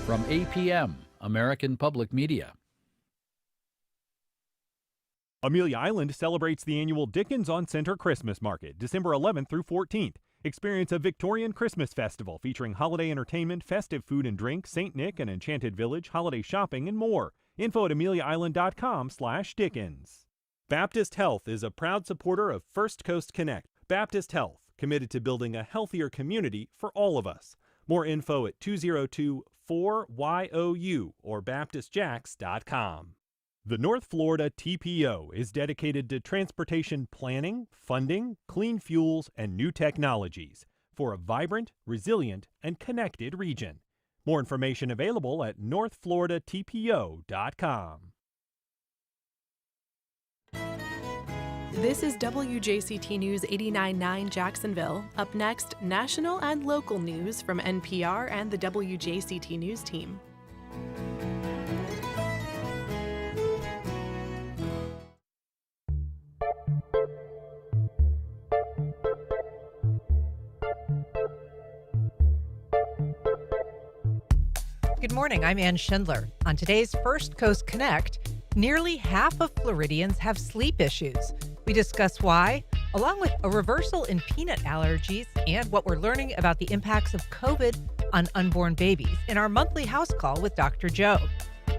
From APM, American Public Media. Amelia Island celebrates the annual Dickens on Center Christmas Market, December 11th through 14th. Experience a Victorian Christmas festival featuring holiday entertainment, festive food and drink, St. Nick and Enchanted Village, holiday shopping, and more. Info at ameliaisland.com/Dickens. Baptist Health is a proud supporter of First Coast Connect. Baptist Health, committed to building a healthier community for all of us. More info at 202-4YOU or baptistjacks.com. The North Florida TPO is dedicated to transportation planning, funding, clean fuels, and new technologies for a vibrant, resilient, and connected region. More information available at northfloridatpo.com. This is WJCT News 89.9 Jacksonville. Up next, national and local news from NPR and the WJCT News team. Good morning, I'm Ann Schindler. On today's First Coast Connect, nearly half of Floridians have sleep issues. We discuss why, along with a reversal in peanut allergies and what we're learning about the impacts of COVID on unborn babies in our monthly house call with Dr. Joe.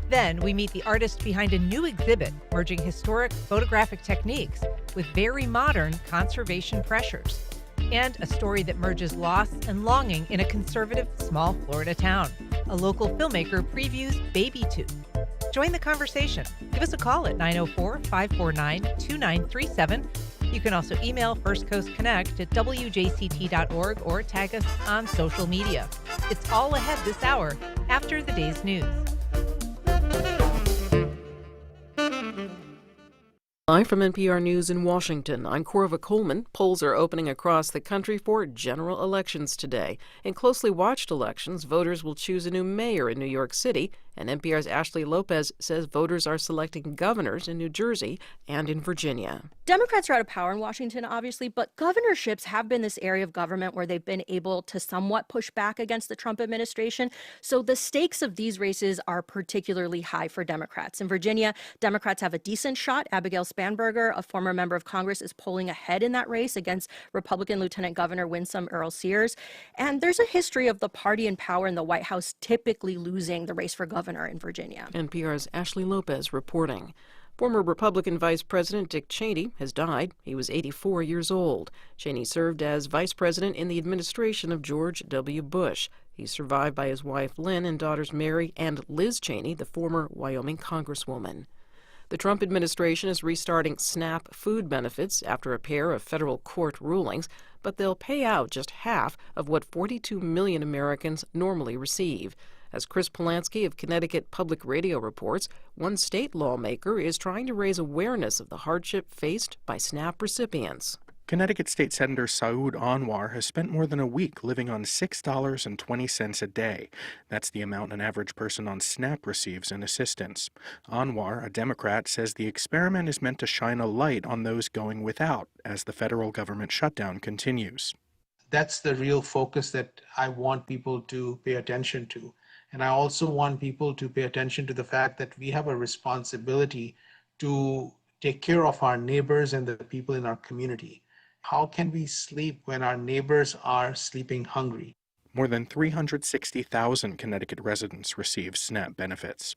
Then we meet the artist behind a new exhibit merging historic photographic techniques with very modern conservation pressures, and a story that merges loss and longing in a conservative small Florida town. A local filmmaker previews Baby Tooth. Join the conversation. Give us a call at 904-549-2937. You can also email First Coast Connect at wjct.org or tag us on social media. It's all ahead this hour after the day's news. Live from NPR News in Washington, I'm Corva Coleman. Polls are opening across the country for general elections today. In closely watched elections, voters will choose a new mayor in New York City, and NPR's Ashley Lopez says voters are selecting governors in New Jersey and in Virginia. Democrats are out of power in Washington, obviously, but governorships have been this area of government where they've been able to somewhat push back against the Trump administration. So the stakes of these races are particularly high for Democrats. In Virginia, Democrats have a decent shot. Abigail Spanberger, a former member of Congress, is polling ahead in that race against Republican Lieutenant Governor Winsome Earl-Sears. And there's a history of the party in power in the White House typically losing the race for governor in Virginia. NPR's Ashley Lopez reporting. Former Republican Vice President Dick Cheney has died. He was 84 years old. Cheney served as vice president in the administration of George W. Bush. He's survived by his wife Lynn and daughters Mary and Liz Cheney, the former Wyoming congresswoman. The Trump administration is restarting SNAP food benefits after a pair of federal court rulings, but they'll pay out just half of what 42 million Americans normally receive. As Chris Polanski of Connecticut Public Radio reports, one state lawmaker is trying to raise awareness of the hardship faced by SNAP recipients. Connecticut State Senator Saud Anwar has spent more than a week living on $6.20 a day. That's the amount an average person on SNAP receives in assistance. Anwar, a Democrat, says the experiment is meant to shine a light on those going without as the federal government shutdown continues. That's the real focus that I want people to pay attention to. And I also want people to pay attention to the fact that we have a responsibility to take care of our neighbors and the people in our community. How can we sleep when our neighbors are sleeping hungry? More than 360,000 Connecticut residents receive SNAP benefits.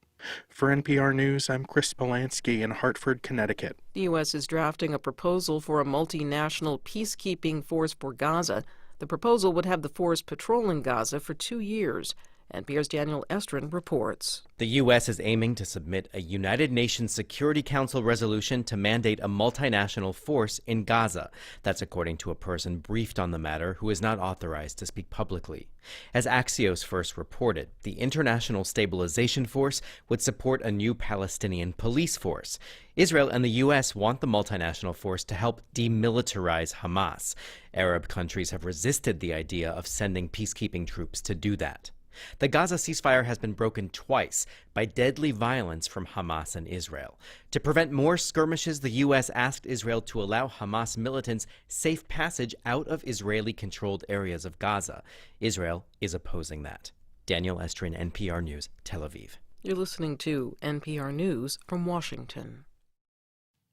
For NPR News, I'm Chris Polanski in Hartford, Connecticut. The U.S. is drafting a proposal for a multinational peacekeeping force for Gaza. The proposal would have the force patrolling Gaza for 2 years. NPR's Daniel Estrin reports. The U.S. is aiming to submit a United Nations Security Council resolution to mandate a multinational force in Gaza. That's according to a person briefed on the matter who is not authorized to speak publicly. As Axios first reported, the International Stabilization Force would support a new Palestinian police force. Israel and the U.S. want the multinational force to help demilitarize Hamas. Arab countries have resisted the idea of sending peacekeeping troops to do that. The Gaza ceasefire has been broken twice by deadly violence from Hamas and Israel. To prevent more skirmishes, the U.S. asked Israel to allow Hamas militants safe passage out of Israeli-controlled areas of Gaza. Israel is opposing that. Daniel Estrin, NPR News, Tel Aviv. You're listening to NPR News from Washington.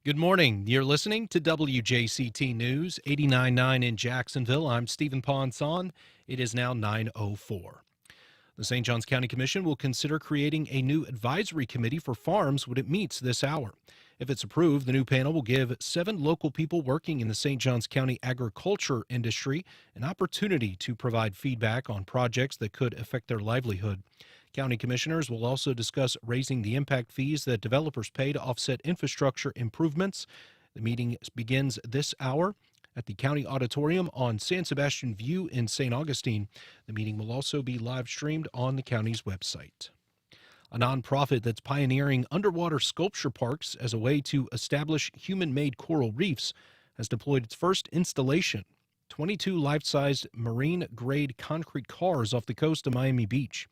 Good morning. You're listening to WJCT News 89.9 in Jacksonville. I'm Stephen Ponson. It is now 9:04. The St. Johns County Commission will consider creating a new advisory committee for farms when it meets this hour. If it's approved, the new panel will give 7 local people working in the St. Johns County agriculture industry an opportunity to provide feedback on projects that could affect their livelihood. County commissioners will also discuss raising the impact fees that developers pay to offset infrastructure improvements. The meeting begins this hour at the County Auditorium on San Sebastian View in St. Augustine. The meeting will also be live streamed on the county's website. A nonprofit that's pioneering underwater sculpture parks as a way to establish human-made coral reefs has deployed its first installation, 22 life-sized marine-grade concrete cars off the coast of Miami Beach.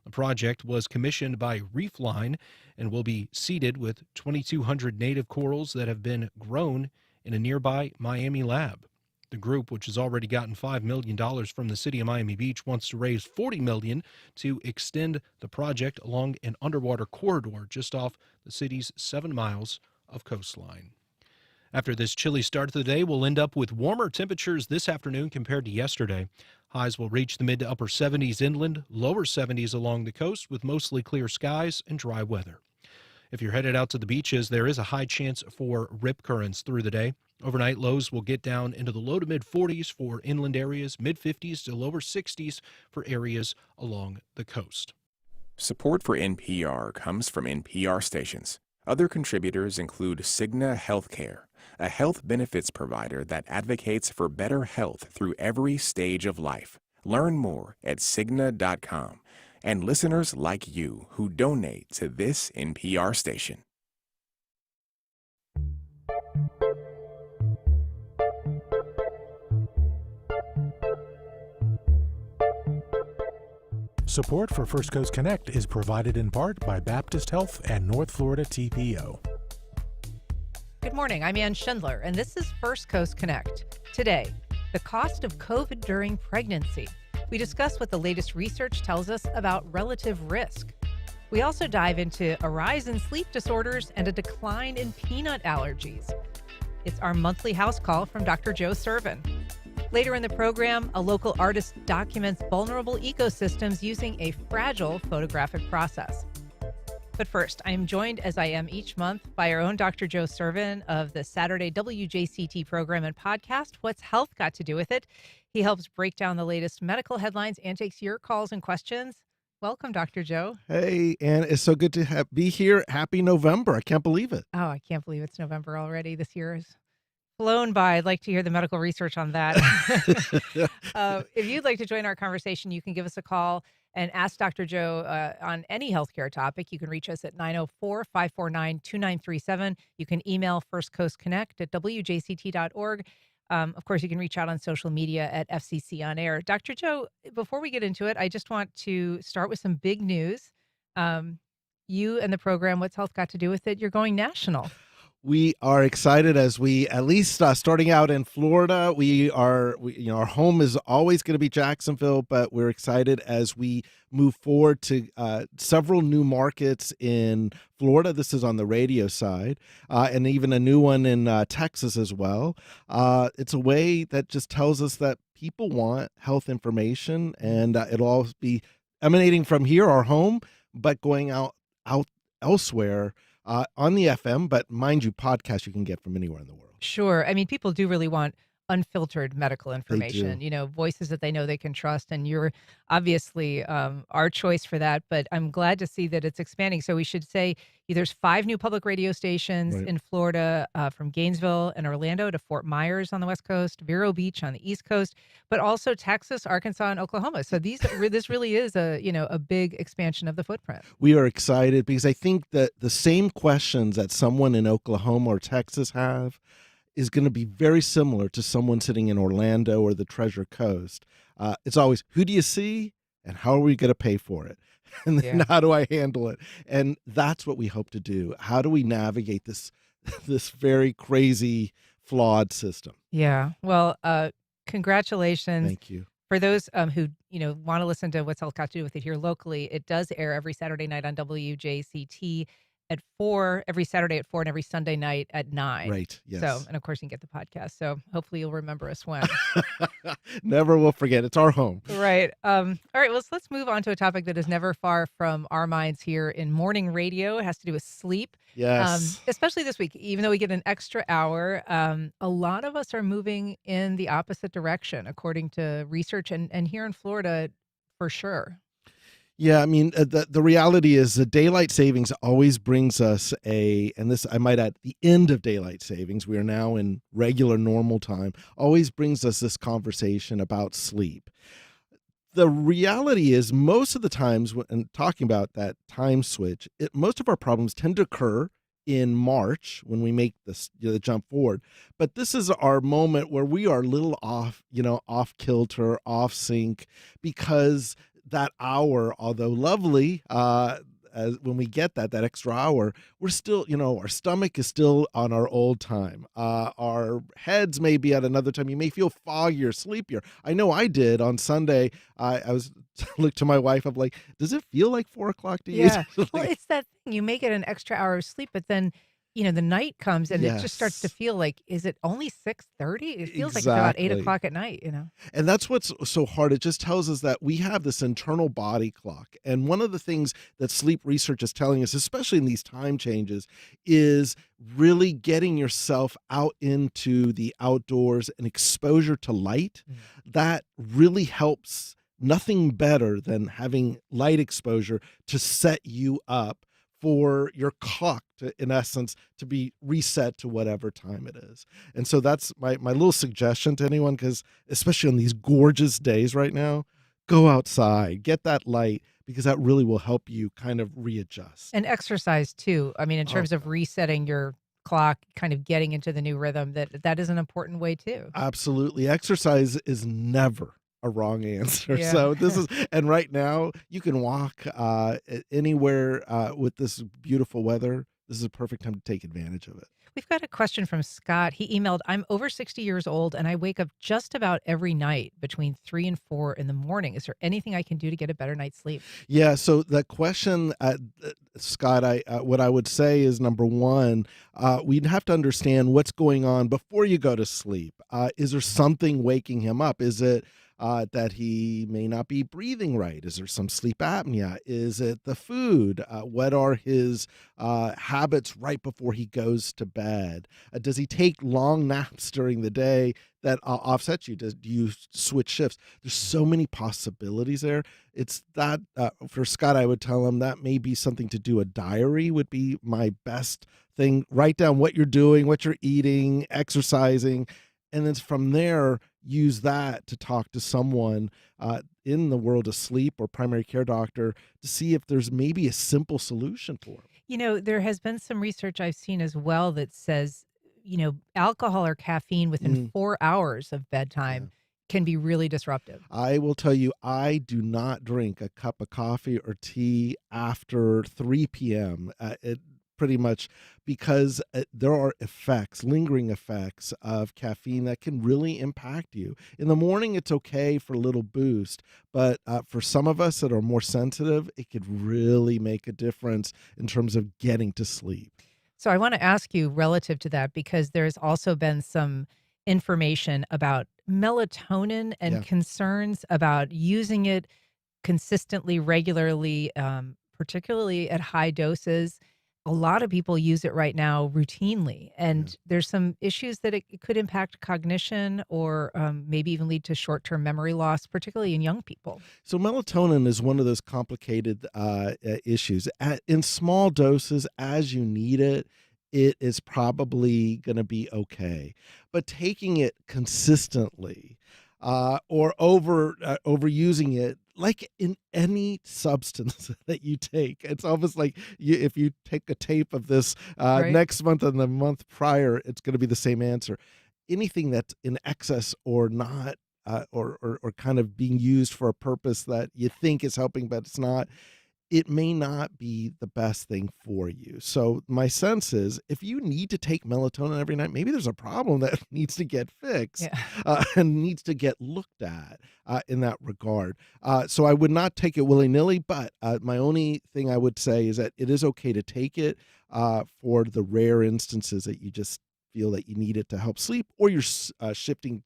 The project was commissioned by Reefline and will be seeded with 2,200 native corals that have been grown in a nearby Miami lab. The group, which has already gotten $5 million from the city of Miami Beach, wants to raise $40 million to extend the project along an underwater corridor just off the city's 7 miles of coastline. After this chilly start to the day, we'll end up with warmer temperatures this afternoon compared to yesterday. Highs will reach the mid to upper 70s inland, lower 70s along the coast with mostly clear skies and dry weather. If you're headed out to the beaches, there is a high chance for rip currents through the day. Overnight lows will get down into the low to mid 40s for inland areas, mid 50s to lower 60s for areas along the coast. Support for NPR comes from NPR stations. Other contributors include Cigna Healthcare, a health benefits provider that advocates for better health through every stage of life. Learn more at Cigna.com. And listeners like you who donate to this NPR station. Support for First Coast Connect is provided in part by Baptist Health and North Florida TPO. Good morning. I'm Ann Schindler, and this is First Coast Connect. Today, the cost of COVID during pregnancy. We discuss what the latest research tells us about relative risk. We also dive into a rise in sleep disorders and a decline in peanut allergies. It's our monthly house call from Dr. Joe Sirven. Later in the program, a local artist documents vulnerable ecosystems using a fragile photographic process. But first, I am joined, as I am each month, by our own Dr. Joe Sirven of the Saturday WJCT program and podcast, What's Health Got to Do with It? He helps break down the latest medical headlines and takes your calls and questions. Welcome, Dr. Joe. Hey, and it's so good to be here. Happy November. I can't believe it. Oh, I can't believe it's November already. This year has flown by. I'd like to hear the medical research on that. If you'd like to join our conversation, you can give us a call and ask Dr. Joe on any healthcare topic. You can reach us at 904-549-2937. You can email firstcoastconnect@wjct.org. Of course, you can reach out on social media at FCC On Air. Dr. Joe, before we get into it, I just want to start with some big news. You and the program, What's Health Got to Do with It? You're going national. We are excited as we, at least starting out in Florida, our home is always going to be Jacksonville, but we're excited as we move forward to several new markets in Florida. This is on the radio side, and even a new one in Texas as well. It's a way that just tells us that people want health information, and it'll all be emanating from here, our home, but going out elsewhere. On the FM, but mind you, podcasts you can get from anywhere in the world. Sure. I mean, people do really want unfiltered medical information, voices that they know they can trust. And you're obviously our choice for that. But I'm glad to see that it's expanding. So we should say there's 5 new public radio stations in Florida, from Gainesville and Orlando to Fort Myers on the West Coast, Vero Beach on the East Coast, but also Texas, Arkansas, and Oklahoma. So this really is a big expansion of the footprint. We are excited because I think that the same questions that someone in Oklahoma or Texas have is going to be very similar to someone sitting in Orlando or the Treasure Coast. It's always, who do you see and how are we going to pay for it? And then how do I handle it? And that's what we hope to do. How do we navigate this very crazy, flawed system? Yeah. Well, congratulations. Thank you. For those who want to listen to What's Health Got to Do with It here locally, it does air every Saturday night on WJCT at 4, every Saturday at 4, and every Sunday night at 9. Right. Yes. So, and of course, you can get the podcast. So hopefully you'll remember us when. Never will forget. It's our home. Right. All right. Well, let's move on to a topic that is never far from our minds here in morning radio. It has to do with sleep. Yes. Especially this week, even though we get an extra hour, a lot of us are moving in the opposite direction, according to research, and here in Florida, for sure. Yeah, I mean, the reality is the daylight savings always brings us and this, I might add, the end of daylight savings, we are now in regular normal time, always brings us this conversation about sleep. The reality is most of the times when talking about that time switch, most of our problems tend to occur in March when we make this the jump forward. But this is our moment where we are a little off, off kilter, off sync, because that hour, although lovely, when we get that extra hour, we're still, our stomach is still on our old time. Our heads may be at another time. You may feel foggier, sleepier. I know I did on Sunday. I was looked to my wife. I'm like, does it feel like 4 o'clock to you? Yeah. Well, it's that thing. You make it an extra hour of sleep, but then the night comes and it just starts to feel like, is it only 6:30? It feels like it's about 8 o'clock at night, And that's what's so hard. It just tells us that we have this internal body clock. And one of the things that sleep research is telling us, especially in these time changes, is really getting yourself out into the outdoors and exposure to light. That really helps. Nothing better than having light exposure to set you up for your clock to, in essence, to be reset to whatever time it is. And so that's my little suggestion to anyone, because especially on these gorgeous days right now, go outside, get that light, because that really will help you kind of readjust. And exercise too. I mean, in terms of resetting your clock, kind of getting into the new rhythm, that is an important way too. Absolutely. Exercise is never a wrong answer. Yeah. So this is, and right now you can walk anywhere with this beautiful weather. This is a perfect time to take advantage of it. We've got a question from Scott. He emailed, I'm over 60 years old and I wake up just about every night between 3 and 4 in the morning. Is there anything I can do to get a better night's sleep? Yeah. So the question, Scott, what I would say is, number one, we'd have to understand what's going on before you go to sleep. Is there something waking him up? Is it that he may not be breathing right? Is there some sleep apnea? Is it the food? What are his habits right before he goes to bed? Does he take long naps during the day that offset you? Do you switch shifts? There's so many possibilities there. It's that for Scott, I would tell him that may be something to do. A diary would be my best thing. Write down what you're doing, what you're eating, exercising, and then from there, use that to talk to someone in the world of sleep or primary care doctor to see if there's maybe a simple solution for him. There has been some research I've seen as well that says, alcohol or caffeine within 4 hours of bedtime can be really disruptive. I will tell you, I do not drink a cup of coffee or tea after 3 p.m. Pretty much because there are lingering effects of caffeine that can really impact you. In the morning, it's okay for a little boost, but for some of us that are more sensitive, it could really make a difference in terms of getting to sleep. So I want to ask you relative to that, because there's also been some information about melatonin and concerns about using it consistently, regularly, particularly at high doses. A lot of people use it right now routinely, and there's some issues that it could impact cognition or maybe even lead to short-term memory loss, particularly in young people. So melatonin is one of those complicated issues. In small doses, as you need it, it is probably going to be okay. But taking it consistently or overusing it, like in any substance that you take, it's almost like if you take a tape of this next month and the month prior, it's going to be the same answer. Anything that's in excess or not, or kind of being used for a purpose that you think is helping, but it's not, it may not be the best thing for you. So my sense is if you need to take melatonin every night, maybe there's a problem that needs to get fixed and needs to get looked at in that regard. So I would not take it willy-nilly, but my only thing I would say is that it is okay to take it for the rare instances that you just feel that you need it to help sleep, or you're shifting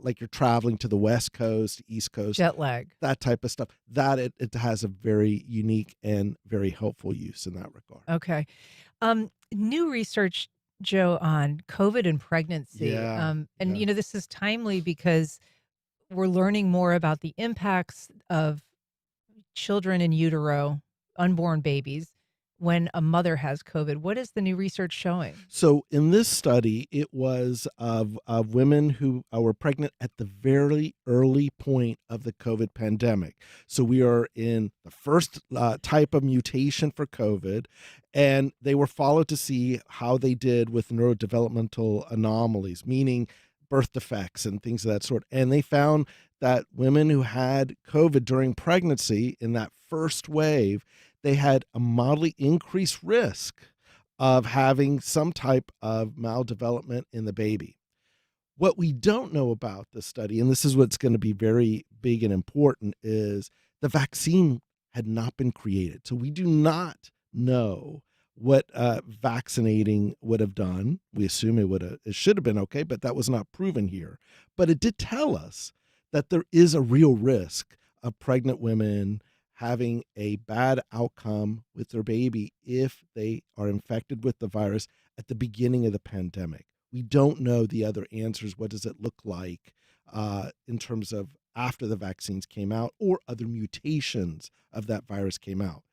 like you're traveling to the West Coast, East Coast. Jet lag. That type of stuff. That it has a very unique and very helpful use in that regard. Okay. New research, Joe, on COVID and pregnancy. This is timely because we're learning more about the impacts of children in utero, unborn babies, when a mother has COVID. What is the new research showing? So in this study, it was of women who were pregnant at the very early point of the COVID pandemic. So we are in the first type of mutation for COVID, and they were followed to see how they did with neurodevelopmental anomalies, meaning birth defects and things of that sort. And they found that women who had COVID during pregnancy in that first wave, they had a mildly increased risk of having some type of maldevelopment in the baby. What we don't know about this study, and this is what's going to be very big and important, is the vaccine had not been created. So we do not know what vaccinating would have done. We assume it should have been okay, but that was not proven here. But it did tell us that there is a real risk of pregnant women having a bad outcome with their baby if they are infected with the virus at the beginning of the pandemic. We don't know the other answers. What does it look like in terms of after the vaccines came out or other mutations of that virus came out?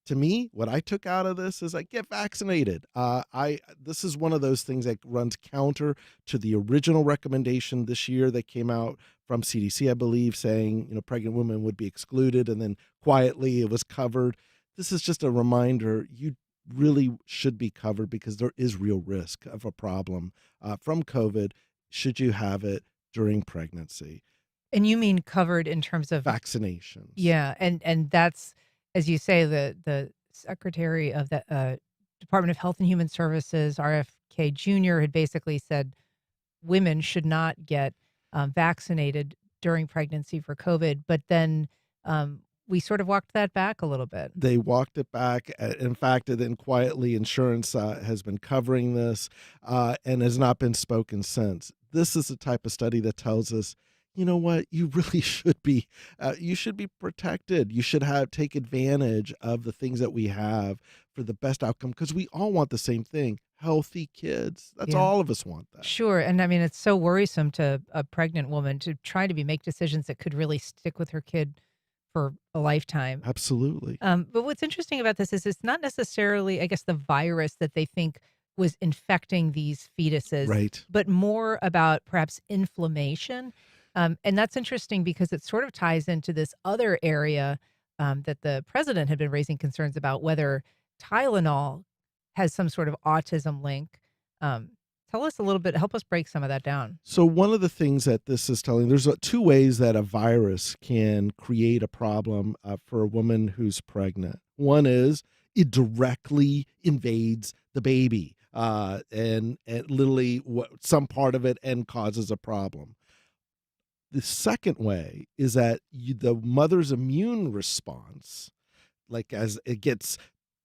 To me, what I took out of this is like, get vaccinated. This is one of those things that runs counter to the original recommendation this year that came out from CDC, I believe, saying, pregnant women would be excluded, and then quietly it was covered. This is just a reminder you really should be covered because there is real risk of a problem from COVID should you have it during pregnancy. And you mean covered in terms of vaccinations? Yeah, and that's, as you say, the Secretary of the Department of Health and Human Services, RFK Jr., had basically said women should not get vaccinated during pregnancy for COVID. But then we sort of walked that back a little bit. They walked it back. In fact, then quietly, insurance has been covering this and has not been spoken since. This is the type of study that tells us, you know what, you really should be, you should be protected. You should take advantage of the things that we have for the best outcome, because we all want the same thing, healthy kids. That's all of us want that. Sure. And I mean, it's so worrisome to a pregnant woman to try to make decisions that could really stick with her kid for a lifetime. Absolutely. But what's interesting about this is it's not necessarily, I guess, the virus that they think was infecting these fetuses, right, but more about perhaps inflammation. And that's interesting because it sort of ties into this other area that the president had been raising concerns about, whether Tylenol has some sort of autism link. Tell us a little bit, help us break some of that down. So one of the things that this is telling, there's two ways that a virus can create a problem for a woman who's pregnant. One is it directly invades the baby and literally some part of it and causes a problem. The second way is that the mother's immune response, like as it gets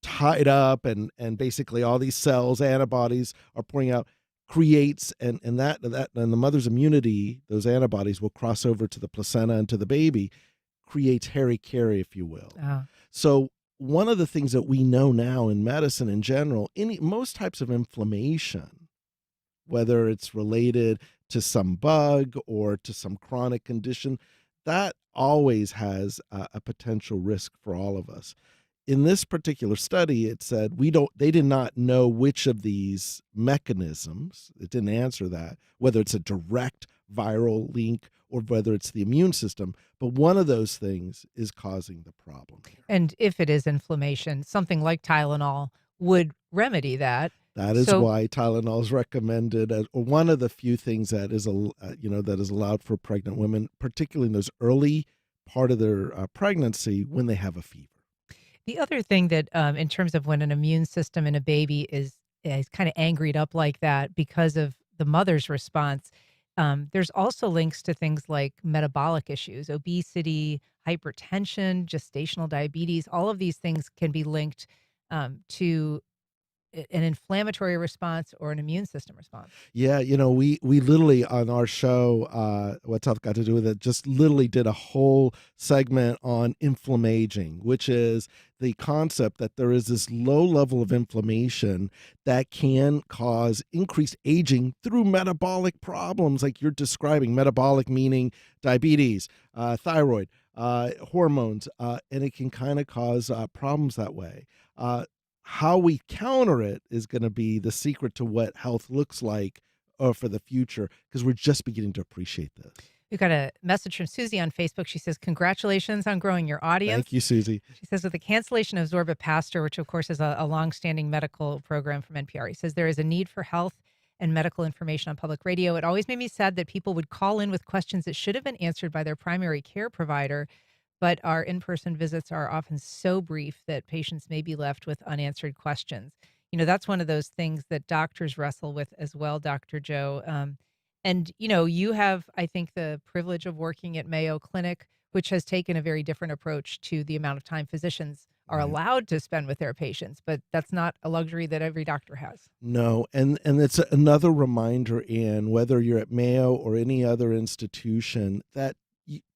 tied up and basically all these cells, antibodies are pouring out, creates and the mother's immunity, those antibodies will cross over to the placenta and to the baby, creates hara-kiri, if you will. So one of the things that we know now in medicine in general, most types of inflammation, whether it's related to some bug or to some chronic condition, that always has a potential risk for all of us. In this particular study, it said they did not know which of these mechanisms, it didn't answer that, whether it's a direct viral link or whether it's the immune system, but one of those things is causing the problem here. And if it is inflammation, something like Tylenol would remedy that. That is why Tylenol is recommended as one of the few things that is that is allowed for pregnant women, particularly in those early part of their pregnancy when they have a fever. The other thing that, in terms of when an immune system in a baby is kind of angried up like that because of the mother's response, there's also links to things like metabolic issues, obesity, hypertension, gestational diabetes. All of these things can be linked to an inflammatory response or an immune system response. Yeah, we literally on our show, What's Health Got to Do with It, just literally did a whole segment on inflammaging, which is the concept that there is this low level of inflammation that can cause increased aging through metabolic problems like you're describing. Metabolic meaning diabetes, thyroid, hormones, and it can kind of cause problems that way. How we counter it is going to be the secret to what health looks like for the future, because we're just beginning to appreciate this. We've got a message from Susie on Facebook. She says, congratulations on growing your audience. Thank you, Susie. She says, with the cancellation of Zorba Pastor, which of course is a longstanding medical program from NPR, he says, there is a need for health and medical information on public radio. It always made me sad that people would call in with questions that should have been answered by their primary care provider, but our in-person visits are often so brief that patients may be left with unanswered questions. That's one of those things that doctors wrestle with as well, Dr. Joe. And you have, I think, the privilege of working at Mayo Clinic, which has taken a very different approach to the amount of time physicians are allowed to spend with their patients, but that's not a luxury that every doctor has. No, and it's another reminder, Ann, whether you're at Mayo or any other institution, that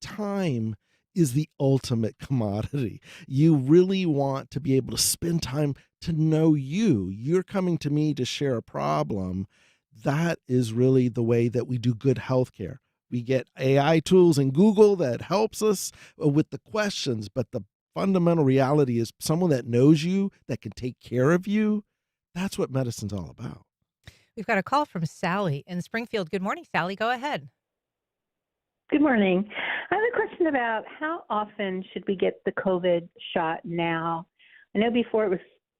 time is the ultimate commodity. You really want to be able to spend time to know you. You're coming to me to share a problem. That is really the way that we do good healthcare. We get AI tools in Google that helps us with the questions, but the fundamental reality is someone that knows you, that can take care of you. That's what medicine's all about. We've got a call from Sally in Springfield. Good morning, Sally. Go ahead. Good morning. I have a question about how often should we get the COVID shot now? I know before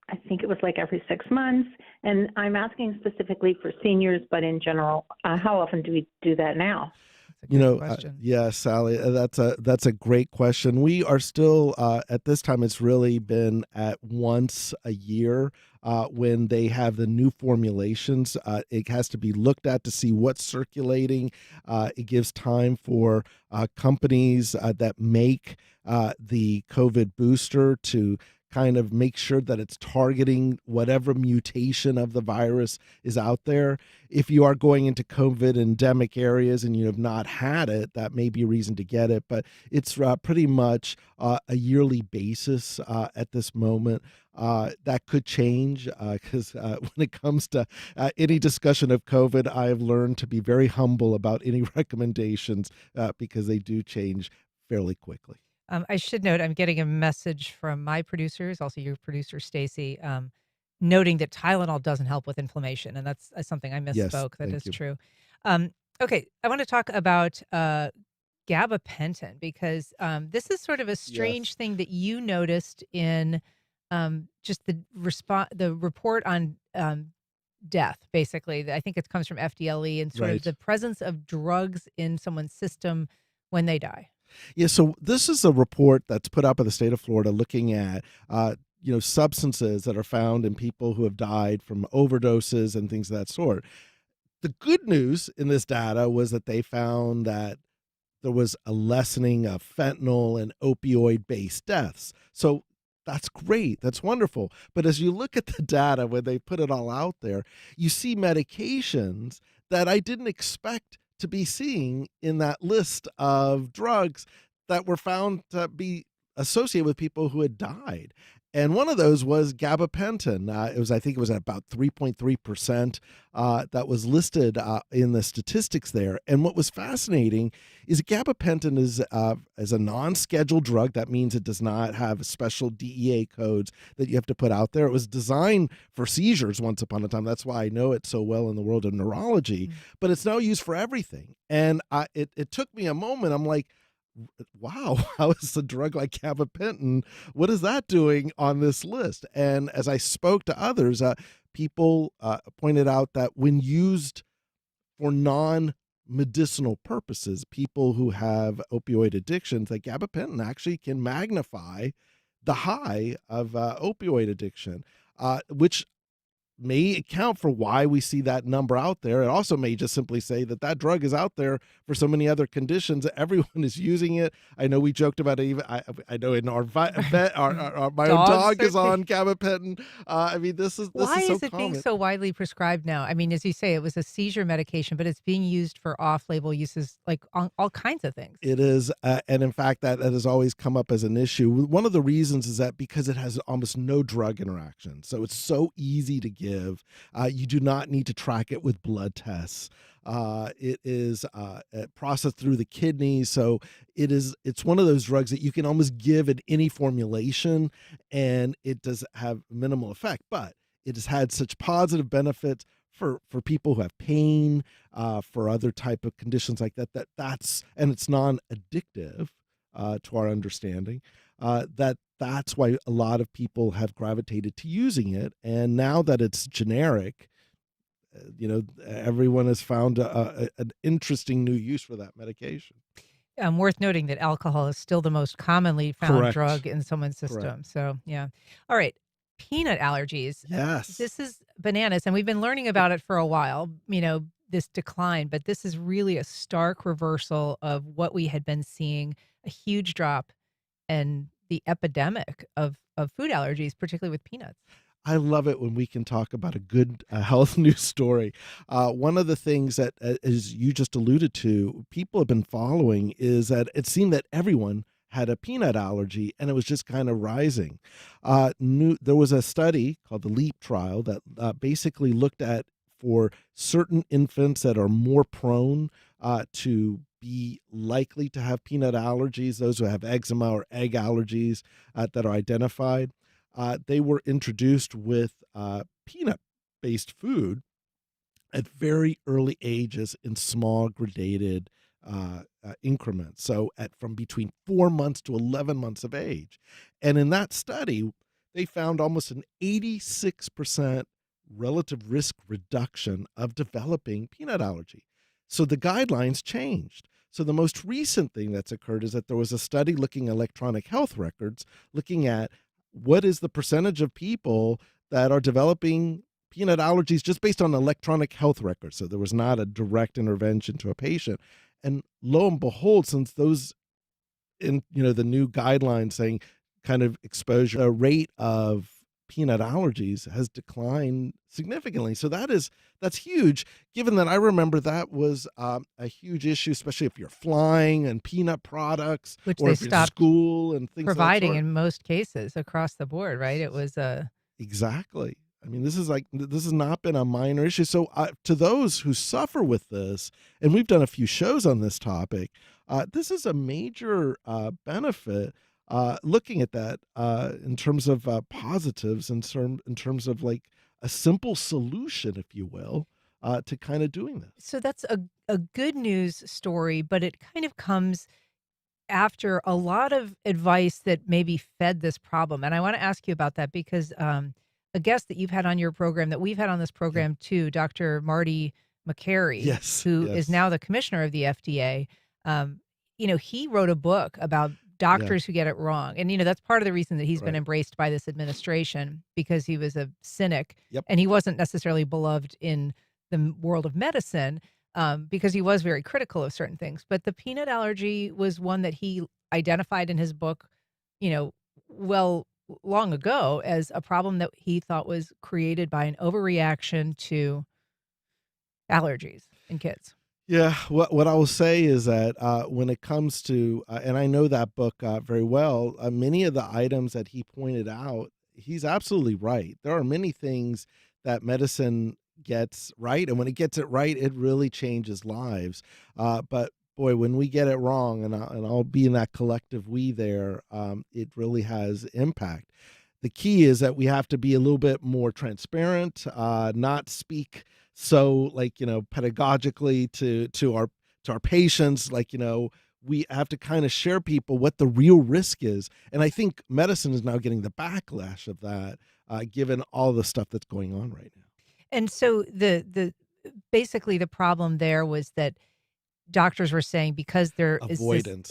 I think it was like every 6 months, and I'm asking specifically for seniors, but in general, how often do we do that now? Yeah, Sally, that's a great question. We are still at this time. It's really been at once a year when they have the new formulations. It has to be looked at to see what's circulating. It gives time for companies that make the COVID booster to kind of make sure that it's targeting whatever mutation of the virus is out there. If you are going into COVID endemic areas and you have not had it, that may be a reason to get it, but it's pretty much a yearly basis at this moment. That could change because when it comes to any discussion of COVID, I have learned to be very humble about any recommendations because they do change fairly quickly. I should note, I'm getting a message from my producers, also your producer, Stacy, noting that Tylenol doesn't help with inflammation. And that's something I misspoke. Yes, that is true. Okay, I want to talk about gabapentin because this is sort of a strange thing that you noticed in just the report on death, basically. I think it comes from FDLE and sort of the presence of drugs in someone's system when they die. Yeah, so this is a report that's put out by the state of Florida looking at substances that are found in people who have died from overdoses and things of that sort. The good news in this data was that they found that there was a lessening of fentanyl and opioid-based deaths. So that's great. That's wonderful. But as you look at the data when they put it all out there, you see medications that I didn't expect to be seeing in that list of drugs that were found to be associated with people who had died. And one of those was gabapentin. I think it was at about 3.3% that was listed in the statistics there. And what was fascinating is gabapentin is a non-scheduled drug. That means it does not have special DEA codes that you have to put out there. It was designed for seizures once upon a time. That's why I know it so well in the world of neurology. But it's now used for everything. And it took me a moment. I'm like, wow, how is a drug like gabapentin, what is that doing on this list? And as I spoke to others, people pointed out that when used for non-medicinal purposes, people who have opioid addictions, that gabapentin actually can magnify the high of opioid addiction, which may account for why we see that number out there. It also may just simply say that that drug is out there for so many other conditions. Everyone is using it. I know we joked about it. Even I know in our vet, my own dog is on gabapentin. I mean, this is Why so is it common. being so widely prescribed now? I mean, as you say, it was a seizure medication, but it's being used for off-label uses, like on all kinds of things. It is, and in fact, that has always come up as an issue. One of the reasons is that because it has almost no drug interaction, so it's so easy to give. You do not need to track it with blood tests. It is processed through the kidneys, so it's one of those drugs that you can almost give in any formulation, and it does have minimal effect. But it has had such positive benefits for people who have pain, for other type of conditions like that. And it's non-addictive to our understanding. That's why a lot of people have gravitated to using it. And now that it's generic, everyone has found an interesting new use for that medication. Worth noting that alcohol is still the most commonly found Correct. drug in someone's system. Correct. So, yeah. All right. Peanut allergies. Yes. This is bananas. And we've been learning about it for a while, this decline, but this is really a stark reversal of what we had been seeing, a huge drop in the epidemic of food allergies, particularly with peanuts. I love it when we can talk about a good health news story. One of the things that, as you just alluded to, people have been following is that it seemed that everyone had a peanut allergy, and it was just kind of rising. There was a study called the LEAP trial that basically looked at for certain infants that are more prone to be likely to have peanut allergies, those who have eczema or egg allergies that are identified. They were introduced with peanut-based food at very early ages in small gradated increments. So from between 4 months to 11 months of age. And in that study, they found almost an 86% relative risk reduction of developing peanut allergy. So the guidelines changed. So the most recent thing that's occurred is that there was a study looking at electronic health records, looking at what is the percentage of people that are developing peanut allergies just based on electronic health records. So there was not a direct intervention to a patient. And lo and behold, since those in the new guidelines saying kind of exposure, the rate of peanut allergies has declined significantly. So that's huge, given that I remember that was a huge issue, especially if you're flying and peanut products, which or they if you're in stopped school and things providing of that sort. in most cases across the board, right? It was Exactly. I mean, this has not been a minor issue. So to those who suffer with this, and we've done a few shows on this topic, this is a major benefit. Looking at that in terms of positives, in terms of like a simple solution, if you will, to kind of doing this. So that's a good news story, but it kind of comes after a lot of advice that maybe fed this problem. And I want to ask you about that because a guest that you've had on your program, that we've had on this program too, Dr. Marty McCary, who is now the commissioner of the FDA, he wrote a book about doctors who get it wrong. And, that's part of the reason that he's been embraced by this administration, because he was a cynic and he wasn't necessarily beloved in the world of medicine because he was very critical of certain things. But the peanut allergy was one that he identified in his book, long ago as a problem that he thought was created by an overreaction to allergies in kids. Yeah, what I will say is that when it comes to, and I know that book very well, many of the items that he pointed out, he's absolutely right. There are many things that medicine gets right, and when it gets it right, it really changes lives. But boy, when we get it wrong, and I'll be in that collective we there, it really has impact. The key is that we have to be a little bit more transparent, not speak so pedagogically to our patients, we have to kind of share people what the real risk is. And I think medicine is now getting the backlash of that, given all the stuff that's going on right now. And so basically the problem there was that doctors were saying because there is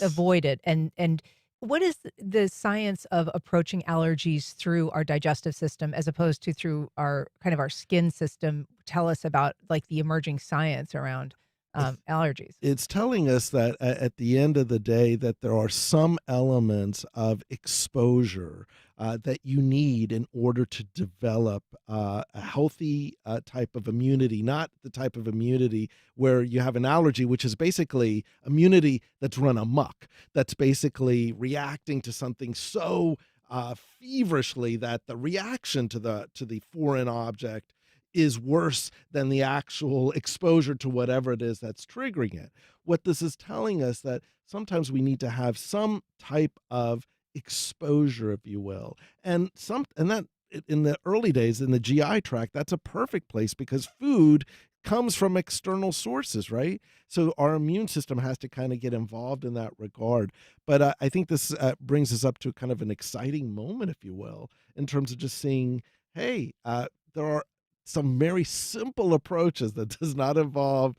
avoided, and what is the science of approaching allergies through our digestive system as opposed to through our our skin system? Tell us about like the emerging science around allergies. It's telling us that at the end of the day that there are some elements of exposure that you need in order to develop a healthy type of immunity, not the type of immunity where you have an allergy, which is basically immunity that's run amok, that's basically reacting to something so feverishly that the reaction to the foreign object is worse than the actual exposure to whatever it is that's triggering it. What this is telling us that sometimes we need to have some type of exposure, if you will. And that in the early days in the GI tract, that's a perfect place because food comes from external sources, right? So our immune system has to kind of get involved in that regard. But I think this brings us up to kind of an exciting moment, if you will, in terms of just seeing, hey, there are some very simple approaches that does not involve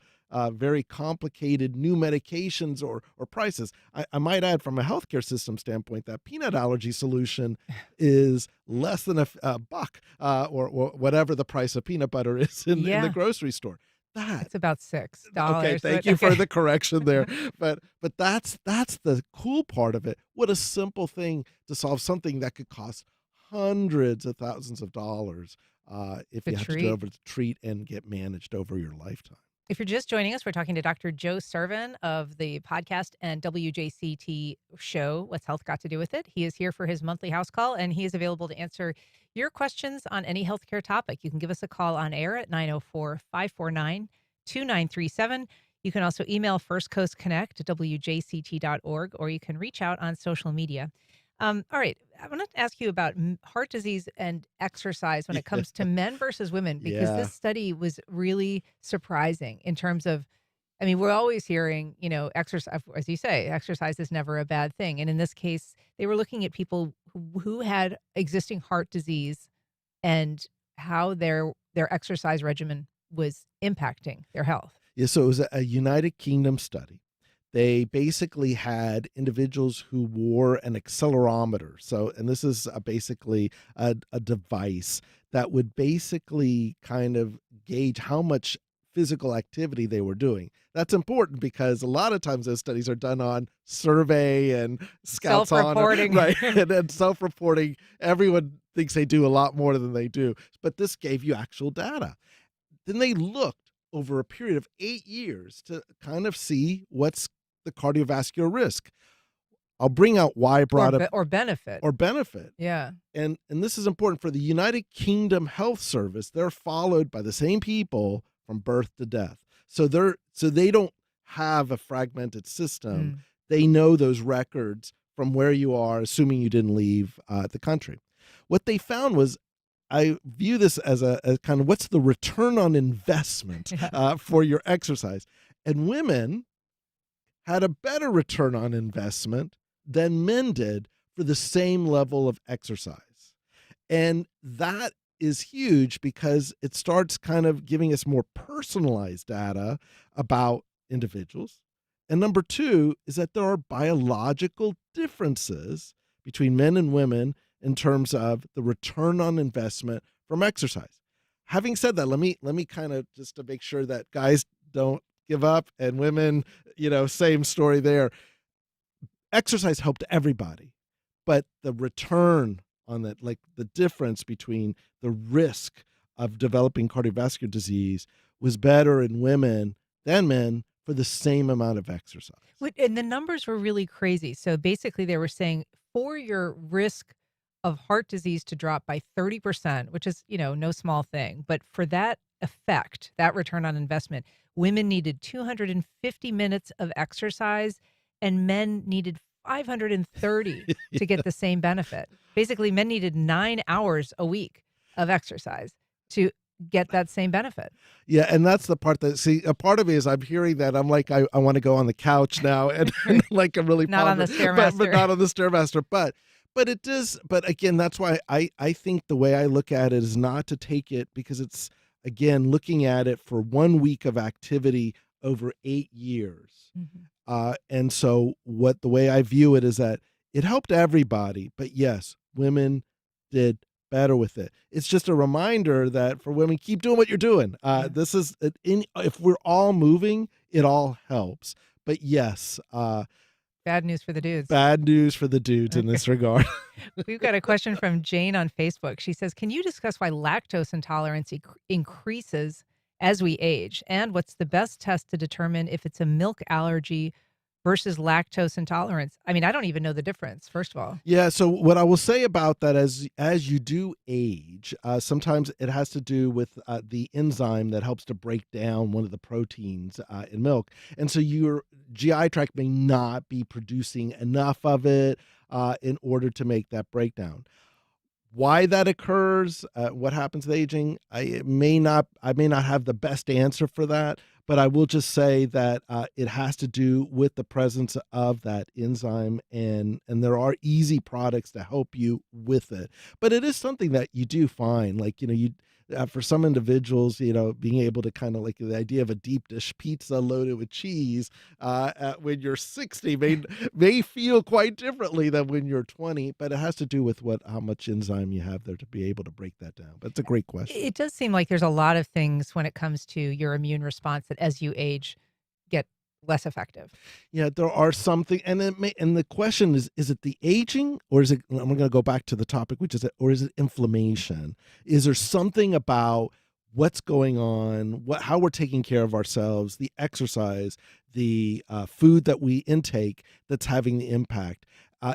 very complicated new medications or prices. I might add, from a healthcare system standpoint, that peanut allergy solution is less than a buck or whatever the price of peanut butter is in the grocery store. It's about $6. Okay, thank you for the correction there. But that's the cool part of it. What a simple thing to solve something that could cost hundreds of thousands of dollars if you have to go over to treat and get managed over your lifetime. If you're just joining us, we're talking to Dr. Joe Sirven of the podcast and WJCT show, What's Health Got to Do with It? He is here for his monthly house call, and he is available to answer your questions on any healthcare topic. You can give us a call on air at 904-549-2937. You can also email firstcoastconnect at wjct.org, or you can reach out on social media. All right. I want to ask you about heart disease and exercise when it comes to men versus women, because this study was really surprising in terms of, I mean, we're always hearing, exercise, as you say, exercise is never a bad thing. And in this case, they were looking at people who had existing heart disease and how their exercise regimen was impacting their health. Yeah, so it was a United Kingdom study. They basically had individuals who wore an accelerometer. So, and this is basically a device that would basically kind of gauge how much physical activity they were doing. That's important because a lot of times those studies are done on survey and scouts self-reporting. Right? And then self-reporting. Everyone thinks they do a lot more than they do. But this gave you actual data. Then they looked over a period of 8 years to kind of see what's the cardiovascular risk. I'll bring out why I brought up or benefit. Yeah. And this is important for the United Kingdom Health Service. They're followed by the same people from birth to death. So they don't have a fragmented system. They know those records from where you are, assuming you didn't leave the country. What they found was, I view this as a kind of what's the return on investment for your exercise. And women had a better return on investment than men did for the same level of exercise. And that is huge because it starts kind of giving us more personalized data about individuals. And number two is that there are biological differences between men and women in terms of the return on investment from exercise. Having said that, let me kind of, just to make sure that guys don't give up and women, same story there. Exercise helped everybody, but the return on that, like the difference between the risk of developing cardiovascular disease, was better in women than men for the same amount of exercise. And the numbers were really crazy. So basically they were saying for your risk of heart disease to drop by 30%, which is, no small thing, but for that effect, that return on investment, women needed 250 minutes of exercise and men needed 530 to get the same benefit. Basically, men needed 9 hours a week of exercise to get that same benefit. Yeah, and that's the part that, a part of me is I'm hearing that, I'm like, I want to go on the couch now and like I'm really not on the Stairmaster. But not on the Stairmaster. But it does, but again, that's why I think the way I look at it is not to take it, because it's, again, looking at it for 1 week of activity over 8 years. And so the way I view it is that It helped everybody, but yes, women did better with it. It's just a reminder that for women, keep doing what you're doing. This is if we're all moving, it all helps. But yes, Bad news for the dudes. bad news for the dudes in this regard. We've got a question from Jane on Facebook. She says, can you discuss why lactose intolerance increases as we age? And what's the best test to determine if it's a milk allergy versus lactose intolerance? I mean, I don't even know the difference, first of all. Yeah, so what I will say about that as you do age, sometimes it has to do with the enzyme that helps to break down one of the proteins in milk. And so your GI tract may not be producing enough of it in order to make that breakdown. Why that occurs, what happens with aging, I may not have the best answer for that, but I will just say that it has to do with the presence of that enzyme, and there are easy products to help you with it. But it is something that you do find, like, you for some individuals, being able to kind of like the idea of a deep dish pizza loaded with cheese when you're 60 may feel quite differently than when you're 20, but it has to do with how much enzyme you have there to be able to break that down. But it's a great question. It does seem like there's a lot of things when it comes to your immune response that as you age get less effective. Yeah, there are something, and the question is it the aging, or is it? I'm going to go back to the topic, which is or is it inflammation? Is there something about what's going on, how we're taking care of ourselves, the exercise, the food that we intake that's having the impact?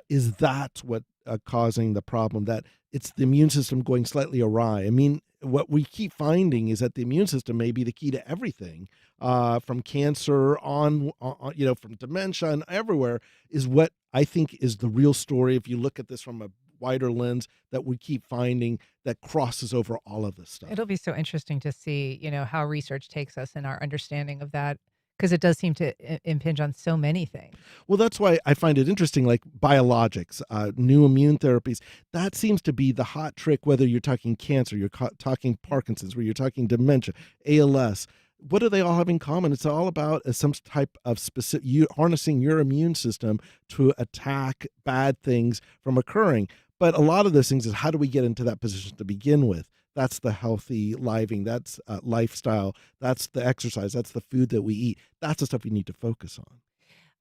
Is that what causing the problem? That it's the immune system going slightly awry? I mean, what we keep finding is that the immune system may be the key to everything, from cancer on, from dementia and everywhere, is what I think is the real story. If you look at this from a wider lens, that we keep finding that crosses over all of this stuff. It'll be so interesting to see, how research takes us in our understanding of that, because it does seem to impinge on so many things. Well, that's why I find it interesting, like biologics, new immune therapies. That seems to be the hot trick, whether you're talking cancer, you're talking Parkinson's, where you're talking dementia, ALS. What do they all have in common? It's all about some type of specific, harnessing your immune system to attack bad things from occurring. But a lot of those things is, how do we get into that position to begin with? That's the healthy living. That's lifestyle. That's the exercise. That's the food that we eat. That's the stuff we need to focus on.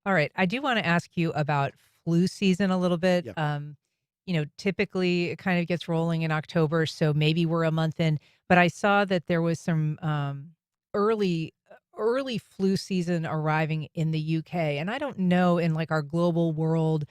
All right. I do want to ask you about flu season a little bit. Yeah. Typically it kind of gets rolling in October, so maybe we're a month in. But I saw that there was some early flu season arriving in the UK. And I don't know, in like our global world,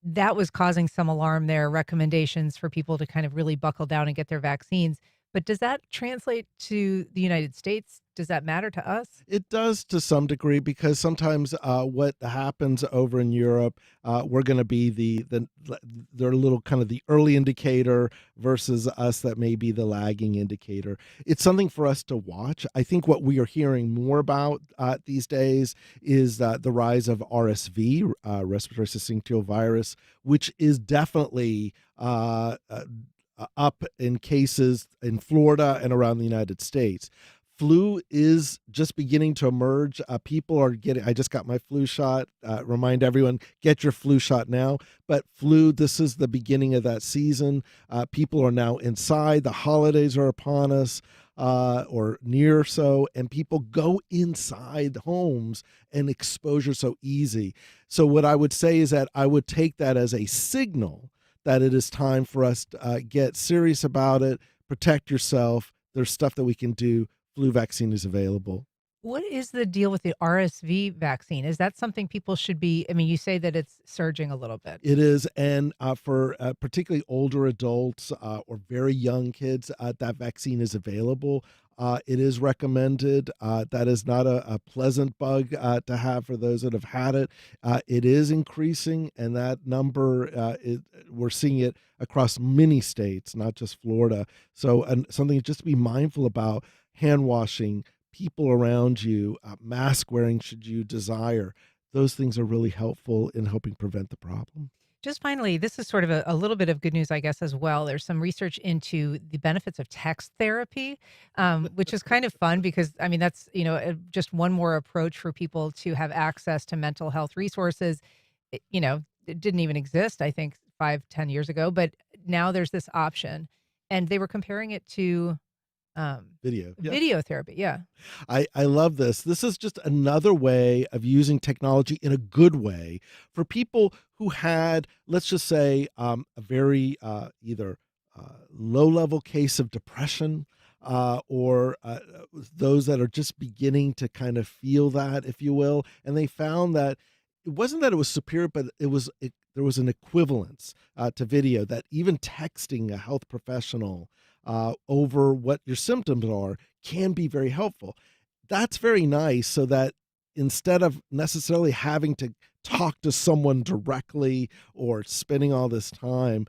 that was causing some alarm there, recommendations for people to kind of really buckle down and get their vaccines. But does that translate to the United States? Does that matter to us? It does to some degree, because sometimes what happens over in Europe, we're going to be they're a little kind of the early indicator versus us that may be the lagging indicator. It's something for us to watch. I think what we are hearing more about these days is the rise of RSV, respiratory syncytial virus, which is definitely up in cases in Florida and around the United States. Flu is just beginning to emerge. People are I just got my flu shot. Remind everyone, get your flu shot now. But flu, this is the beginning of that season. People are now inside. The holidays are upon us, or near so, and people go inside homes, and exposure so easy. So what I would say is that I would take that as a signal that it is time for us to get serious about it, protect yourself. There's stuff that we can do. Flu vaccine is available. What is the deal with the RSV vaccine? Is that something people should be, you say that it's surging a little bit. It is, and for particularly older adults or very young kids, that vaccine is available. It is recommended. That is not a pleasant bug to have for those that have had it. It is increasing, and that number, we're seeing it across many states, not just Florida. So something just to be mindful about: hand washing, people around you, mask wearing should you desire. Those things are really helpful in helping prevent the problem. Just finally, this is sort of a little bit of good news, I guess, as well. There's some research into the benefits of text therapy, which is kind of fun because, that's, just one more approach for people to have access to mental health resources. it didn't even exist, I think, 5, 10 years ago. But now there's this option. And they were comparing it to Video. Yeah. video therapy. Yeah. I love this. This is just another way of using technology in a good way for people who had, let's just say, a very either low level case of depression or those that are just beginning to kind of feel that, if you will. And they found that it wasn't that it was superior, but there was an equivalence to video, that even texting a health professional over what your symptoms are can be very helpful. That's very nice, so that instead of necessarily having to talk to someone directly or spending all this time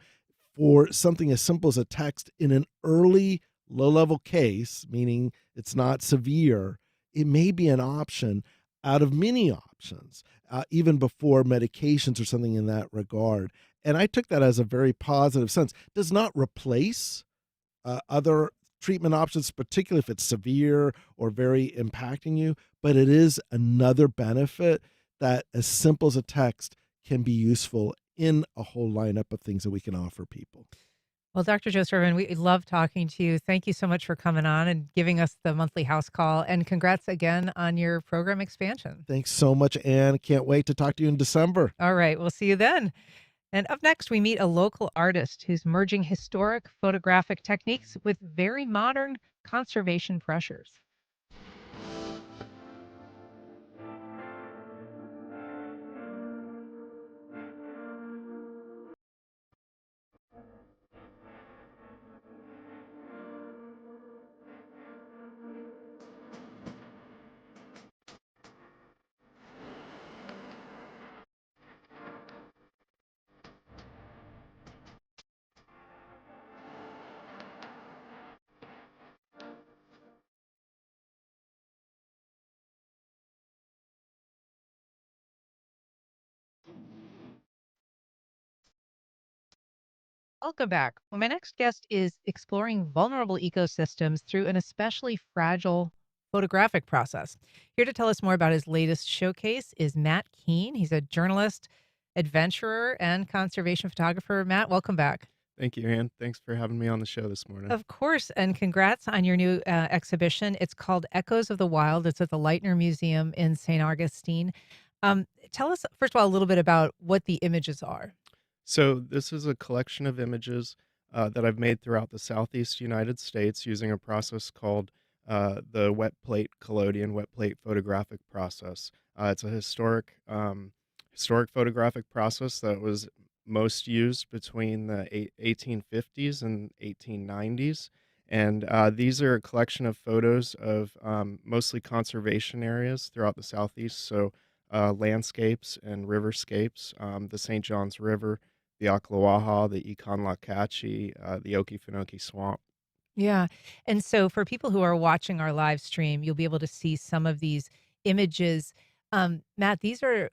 for something as simple as a text in an early low level case, meaning it's not severe, it may be an option out of many options, even before medications or something in that regard. And I took that as a very positive sense. Does not replace other treatment options, particularly if it's severe or very impacting you, but it is another benefit that, as simple as a text, can be useful in a whole lineup of things that we can offer people. Well, Dr. Joe Sirven, we love talking to you. Thank you so much for coming on and giving us the monthly house call. And congrats again on your program expansion. Thanks so much, Ann. Can't wait to talk to you in December. All right. We'll see you then. And up next, we meet a local artist who's merging historic photographic techniques with very modern conservation pressures. Welcome back. Well, my next guest is exploring vulnerable ecosystems through an especially fragile photographic process. Here to tell us more about his latest showcase is Matt Keene. He's a journalist, adventurer, and conservation photographer. Matt, welcome back. Thank you, Ann. Thanks for having me on the show this morning. Of course, and congrats on your new exhibition. It's called Echoes of the Wild. It's at the Lightner Museum in St. Augustine. Tell us, first of all, a little bit about what the images are. So this is a collection of images that I've made throughout the Southeast United States using a process called the wet plate collodion, wet plate photographic process. It's a historic photographic process that was most used between the 1850s and 1890s. And these are a collection of photos of mostly conservation areas throughout the Southeast. So landscapes and riverscapes, the St. Johns River, the Ocklawaha, the Econlockhatchee, the Okefenokee Swamp. Yeah. And so for people who are watching our live stream, you'll be able to see some of these images. Matt, these are,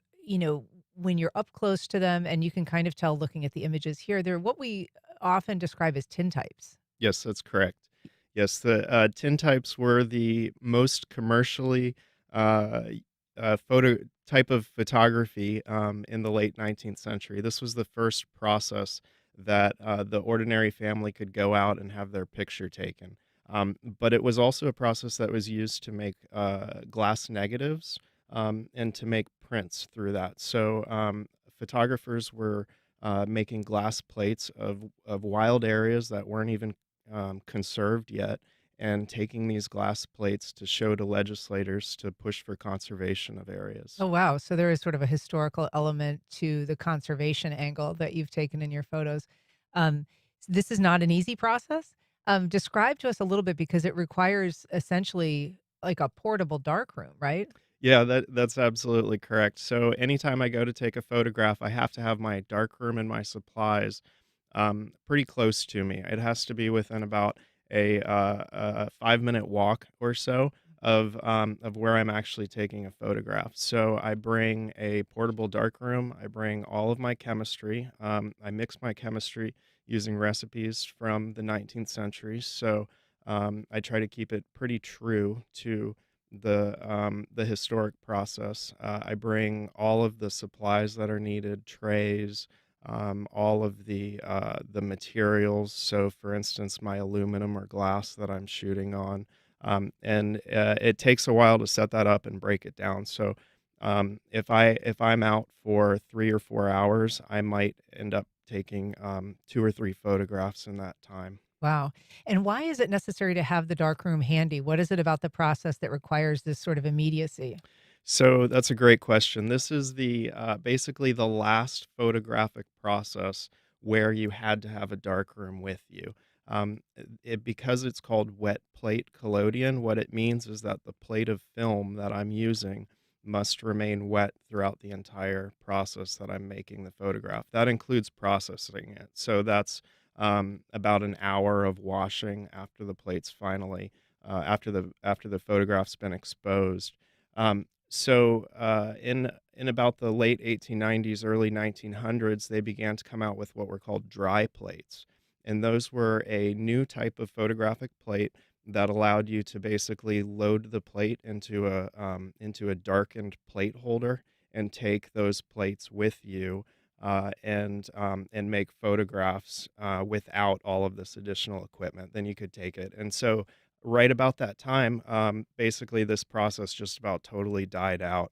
when you're up close to them and you can kind of tell looking at the images here, they're what we often describe as tintypes. Yes, that's correct. Yes, the tintypes were the most commercially type of photography in the late 19th century. This was the first process that the ordinary family could go out and have their picture taken. But it was also a process that was used to make glass negatives and to make prints through that. So photographers were making glass plates of wild areas that weren't even conserved yet, and taking these glass plates to show to legislators to push for conservation of areas. Oh, wow. So there is sort of a historical element to the conservation angle that you've taken in your photos. This is not an easy process. Describe to us a little bit, because it requires essentially like a portable darkroom, right? Yeah, that's absolutely correct. So anytime I go to take a photograph, I have to have my darkroom and my supplies pretty close to me. It has to be within about a 5-minute walk or so of where I'm actually taking a photograph. So I bring a portable darkroom. I bring all of my chemistry. I mix my chemistry using recipes from the 19th century. So I try to keep it pretty true to the historic process. I bring all of the supplies that are needed, trays, all of the materials. So, for instance, my aluminum or glass that I'm shooting on, and it takes a while to set that up and break it down. So, if I'm out for 3 or 4 hours, I might end up taking 2 or 3 photographs in that time. Wow. And why is it necessary to have the darkroom handy? What is it about the process that requires this sort of immediacy? So that's a great question. This is the basically the last photographic process where you had to have a darkroom with you. Because it's called wet plate collodion, what it means is that the plate of film that I'm using must remain wet throughout the entire process that I'm making the photograph. That includes processing it. So that's about an hour of washing after the plate's finally after the photograph's been exposed. In about the late 1890s, early 1900s, they began to come out with what were called dry plates, and those were a new type of photographic plate that allowed you to basically load the plate into a darkened plate holder and take those plates with you and make photographs without all of this additional equipment. Then you could take it, and so right about that time, basically this process just about totally died out.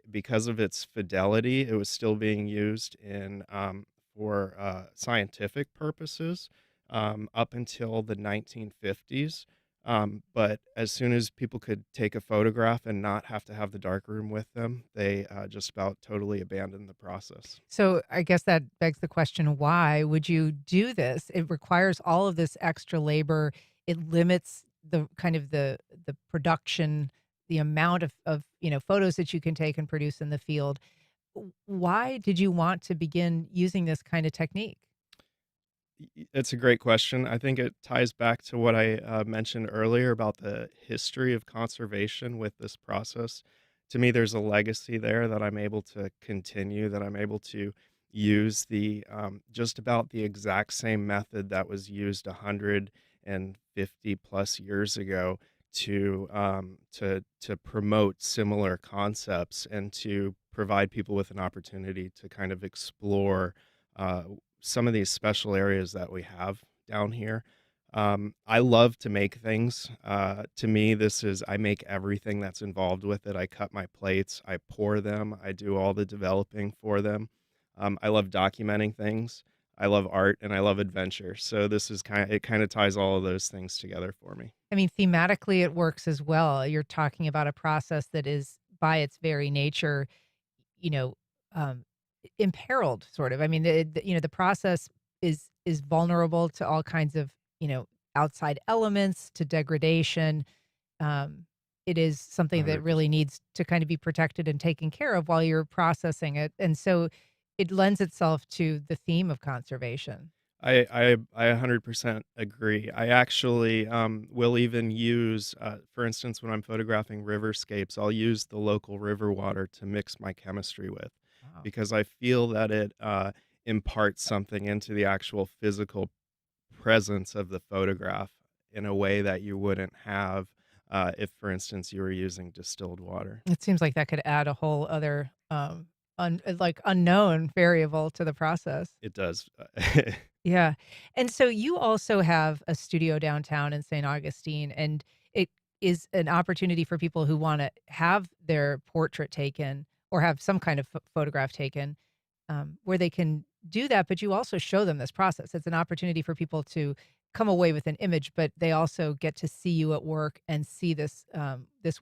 Because of its fidelity, it was still being used for scientific purposes up until the 1950s. But as soon as people could take a photograph and not have to have the darkroom with them, they just about totally abandoned the process. So I guess that begs the question, why would you do this? It requires all of this extra labor. It limits the kind of the production, the amount of photos that you can take and produce in the field. Why did you want to begin using this kind of technique? It's a great question. I think it ties back to what I mentioned earlier about the history of conservation with this process. To me, there's a legacy there that I'm able to continue, that I'm able to use the just about the exact same method that was used 150 plus years ago to promote similar concepts and to provide people with an opportunity to kind of explore uh, some of these special areas that we have down here. I love to make things. To me, I make everything that's involved with it. I cut my plates, I pour them, I do all the developing for them. I love documenting things. I love art and I love adventure. So it kind of ties all of those things together for me. I mean, thematically, it works as well. You're talking about a process that is, by its very nature, you know, um, imperiled, sort of. I mean, the process is vulnerable to all kinds of, outside elements, to degradation. It is something that really 100%. needs to kind of be protected and taken care of while you're processing it, and so it lends itself to the theme of conservation. I 100% agree. I actually will even use, for instance, when I'm photographing riverscapes, I'll use the local river water to mix my chemistry with Wow. because I feel that it imparts something into the actual physical presence of the photograph in a way that you wouldn't have if, for instance, you were using distilled water. It seems like that could add a whole other, like, unknown variable to the process. It does. Yeah. And so you also have a studio downtown in St. Augustine, and it is an opportunity for people who want to have their portrait taken or have some kind of photograph taken, where they can do that. But you also show them this process. It's an opportunity for people to come away with an image, but they also get to see you at work and see this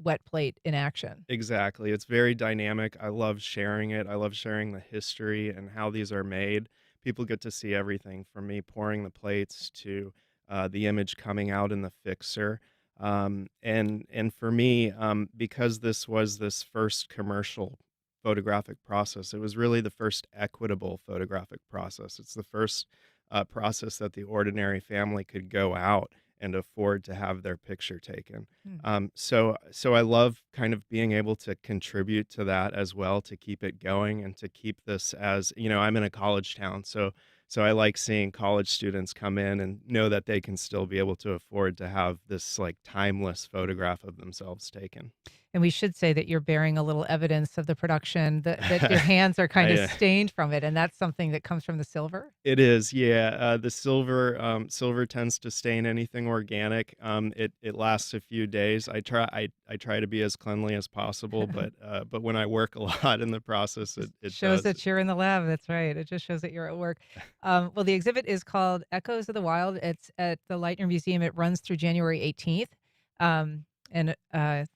wet plate in action. Exactly. It's very dynamic. I love sharing it. I love sharing the history and how these are made. People get to see everything from me pouring the plates to the image coming out in the fixer. And for me, because this was this first commercial photographic process, it was really the first equitable photographic process. It's the first process that the ordinary family could go out and afford to have their picture taken. Hmm. So I love kind of being able to contribute to that as well, to keep it going and to keep this as, I'm in a college town. So So I like seeing college students come in and know that they can still be able to afford to have this like timeless photograph of themselves taken. And we should say that you're bearing a little evidence of the production, that your hands are kind of I, stained from it, and that's something that comes from the silver? It is, yeah. The silver tends to stain anything organic. It lasts a few days. I try to be as cleanly as possible, but when I work a lot in the process, it Shows does. that you're in the lab, that's right. It just shows that you're at work. Well, the exhibit is called Echoes of the Wild. It's at the Lightner Museum. It runs through January 18th. And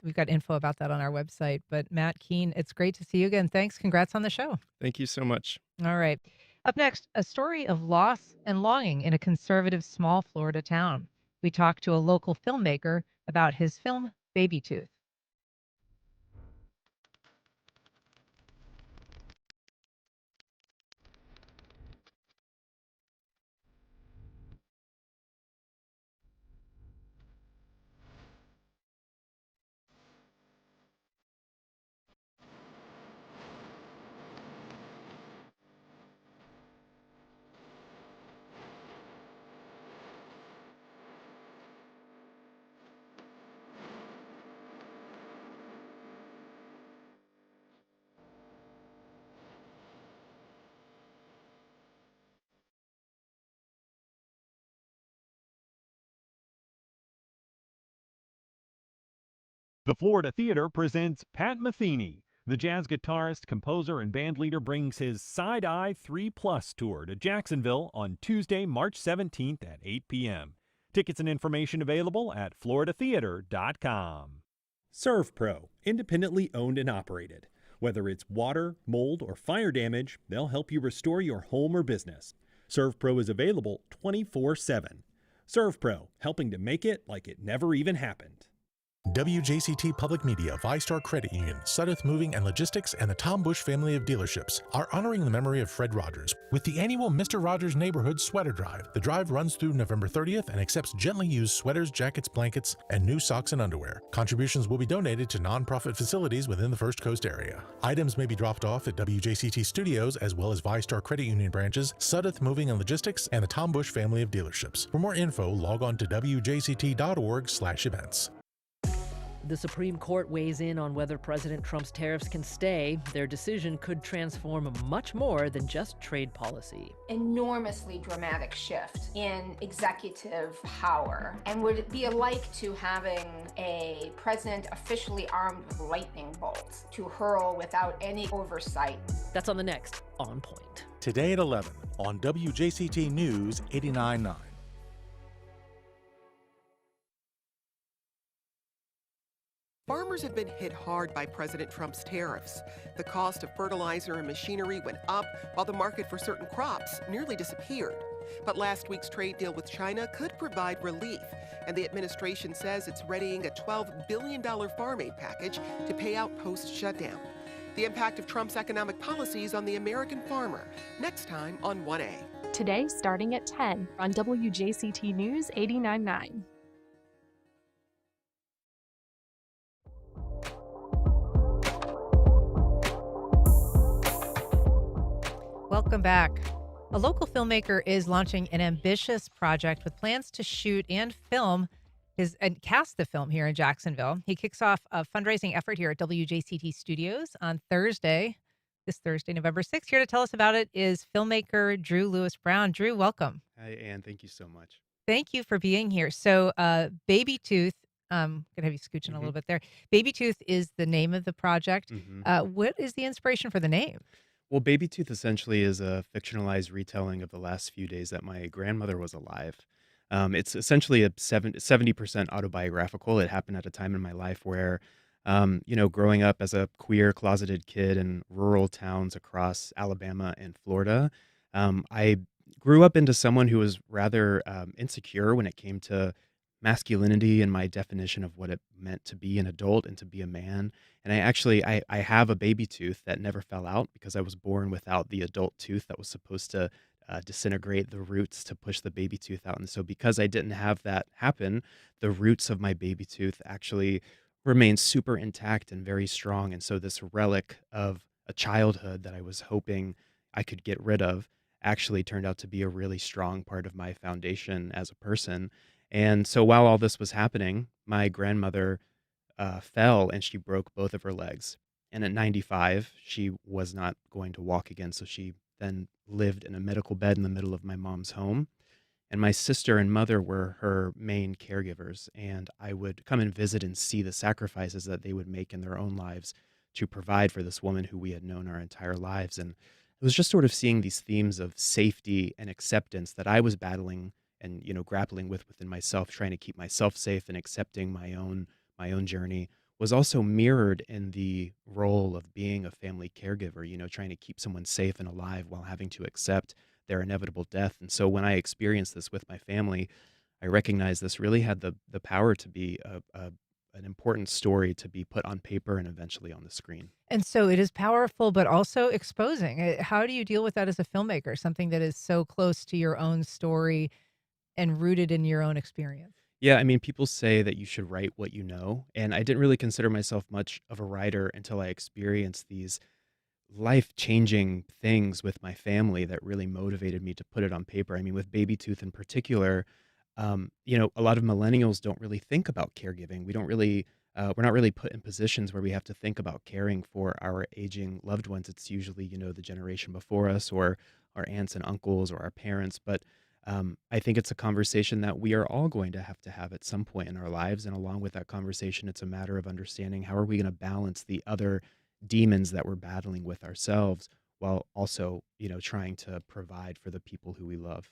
we've got info about that on our website. But Matt Keene, it's great to see you again. Thanks. Congrats on the show. Thank you so much. All right. Up next, a story of loss and longing in a conservative small Florida town. We talked to a local filmmaker about his film, Baby Tooth. The Florida Theater presents Pat Metheny. The jazz guitarist, composer, and bandleader brings his Side Eye 3 Plus tour to Jacksonville on Tuesday, March 17th at 8 p.m. Tickets and information available at floridatheater.com. ServPro, independently owned and operated. Whether it's water, mold, or fire damage, they'll help you restore your home or business. ServPro is available 24/7. ServPro, helping to make it like it never even happened. WJCT Public Media, ViStar Credit Union, Sudeth Moving and Logistics, and the Tom Bush family of dealerships are honoring the memory of Fred Rogers with the annual Mr. Rogers Neighborhood Sweater Drive. The drive runs through November 30th and accepts gently used sweaters, jackets, blankets, and new socks and underwear. Contributions will be donated to nonprofit facilities within the First Coast area. Items may be dropped off at WJCT Studios as well as ViStar Credit Union branches, Sudeth Moving and Logistics, and the Tom Bush family of dealerships. For more info, log on to wjct.org/events. The Supreme Court weighs in on whether President Trump's tariffs can stay. Their decision could transform much more than just trade policy. Enormously dramatic shift in executive power, and would it be alike to having a president officially armed with lightning bolts to hurl without any oversight. That's on the next On Point. Today at 11 on WJCT News 89.9. Farmers have been hit hard by President Trump's tariffs. The cost of fertilizer and machinery went up, while the market for certain crops nearly disappeared. But last week's trade deal with China could provide relief, and the administration says it's readying a $12 billion farm aid package to pay out post-shutdown. The impact of Trump's economic policies on the American farmer, next time on 1A. Today, starting at 10 on WJCT News 89.9. Welcome back. A local filmmaker is launching an ambitious project with plans to shoot and film and cast the film here in Jacksonville. He kicks off a fundraising effort here at WJCT Studios on this Thursday, November 6th. Here to tell us about it is filmmaker Drew Lewis Brown. Drew, welcome. Hi, Ann. Thank you so much. Thank you for being here. So, Baby Tooth, I'm going to have you scooching a little bit there. Baby Tooth is the name of the project. What is the inspiration for the name? Well, Baby Tooth essentially is a fictionalized retelling of the last few days that my grandmother was alive. It's essentially a 70% autobiographical. It happened at a time in my life where, growing up as a queer closeted kid in rural towns across Alabama and Florida, I grew up into someone who was rather insecure when it came to masculinity and my definition of what it meant to be an adult and to be a man. And I have a baby tooth that never fell out because I was born without the adult tooth that was supposed to disintegrate the roots to push the baby tooth out. And so because I didn't have that happen, the roots of my baby tooth actually remain super intact and very strong. And so this relic of a childhood that I was hoping I could get rid of actually turned out to be a really strong part of my foundation as a person. And so while all this was happening, my grandmother fell and she broke both of her legs. And at 95, she was not going to walk again. So she then lived in a medical bed in the middle of my mom's home. And my sister and mother were her main caregivers. And I would come and visit and see the sacrifices that they would make in their own lives to provide for this woman who we had known our entire lives. And it was just sort of seeing these themes of safety and acceptance that I was battling and, grappling with within myself, trying to keep myself safe and accepting my own journey, was also mirrored in the role of being a family caregiver, trying to keep someone safe and alive while having to accept their inevitable death. And so when I experienced this with my family, I recognized this really had the power to be an important story to be put on paper and eventually on the screen. And so it is powerful, but also exposing. How do you deal with that as a filmmaker? Something that is so close to your own story and rooted in your own experience. Yeah, I mean, people say that you should write what you know, and I didn't really consider myself much of a writer until I experienced these life-changing things with my family that really motivated me to put it on paper. I mean, with Baby Tooth in particular, a lot of millennials don't really think about caregiving. We're not really put in positions where we have to think about caring for our aging loved ones. It's usually, the generation before us or our aunts and uncles or our parents. But I think it's a conversation that we are all going to have at some point in our lives. And along with that conversation, it's a matter of understanding how are we going to balance the other demons that we're battling with ourselves while also, trying to provide for the people who we love.